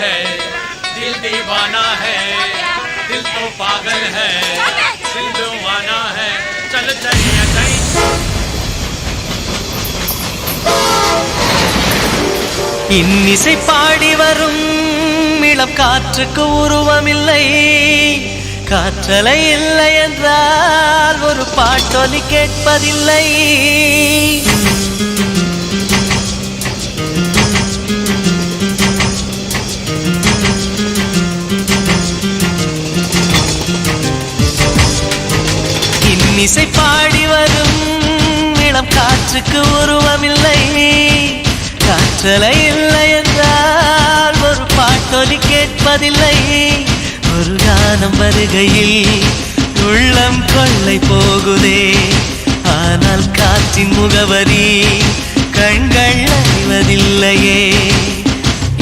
है, दिल दीवाना है, दिल तो पागल है, दिल दीवाना है, चल चलिए कहीं। இன்னிசை பாடி வரும் இளம் காற்றுக்கு உருவமில்லை, காற்றலை இல்லை என்றால் ஒரு பாட்டொலி கேட்பதில்லை. இன்னிசை பாடி வரும் இளம் காற்றுக்கு உருவமில்லை, காற்றலை இல்லை என்றால் ஒரு பாட்டொலி கேட்பதில்லை. ஒரு கானம் வருகையில் உள்ளம் கொள்ளை போகுதே, ஆனால் காற்றின் முகவரி கண்கள் அறிவதில்லையே.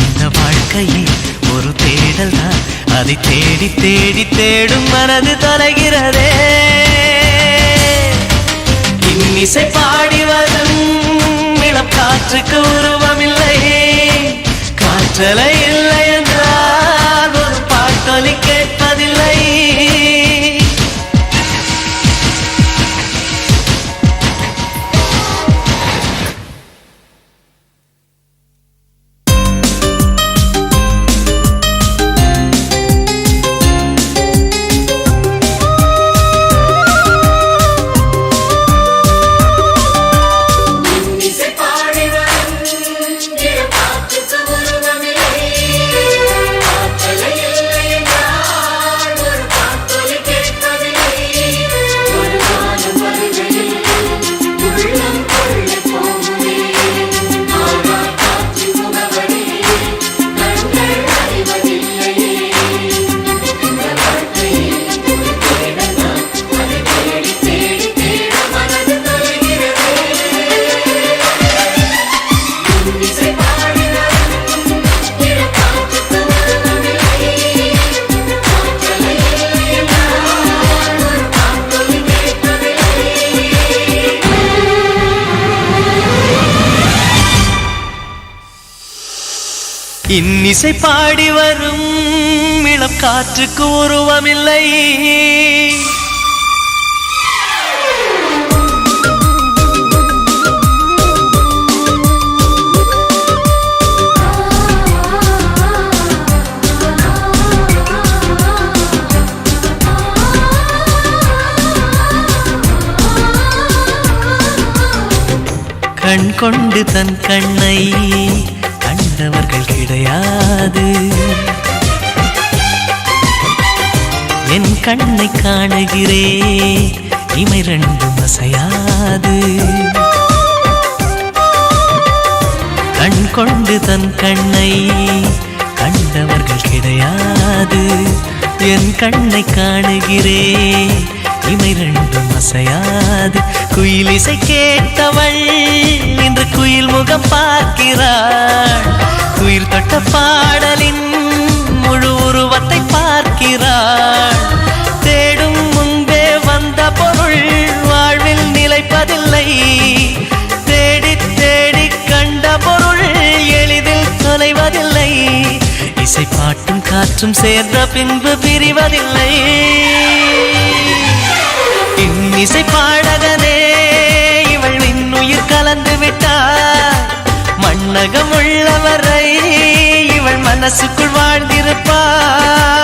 இந்த வாழ்க்கையே ஒரு தேடல் தான், அதை தேடி தேடி தேடும் மனது தொலைகிறதே. இன்னிசை பாடி வரும் இளம் காற்றுக்கு உருவமில்லை, காற்றலை இல்லை என்றால் ஒரு பாட்டொலி கேட்பதில்லை. இன்னிசை பாடி வரும் இளம் காற்றுக்கு உருவமில்லை, கண் கொண்டு தன் கண்ணை கண்டவர்கள் கிடையாது, என் கண்ணை காணுகிறே இமை ரெண்டும் அசையாது. கண் கொண்டு தன் கண்ணை கண்டவர்கள் கிடையாது, என் கண்ணை காணுகிறே இமை ரெண்டும் அசையாது. குயிலிசை கேட்டவள் இன்று குயில் முகம் பார்க்கிறாள், குயில் தொட்ட பாடலின் முழு உருவத்தை பார்க்கிறாள். தேடும் முன்பே வந்த பொருள் வாழ்வில் நிலைப்பதில்லை, தேடி தேடி கண்ட பொருள் எளிதில் தொலைவதில்லை. இசை பாட்டும் காற்றும் சேர்ந்த பின்பு பிரிவதில்லை. இன்னிசை பாடகனே இவள் இன்னுயிர் கலந்து விட்டார், மண்ணகம் உள்ளவரை இவள் மனசுக்குள் வாழ்ந்திருப்பார்.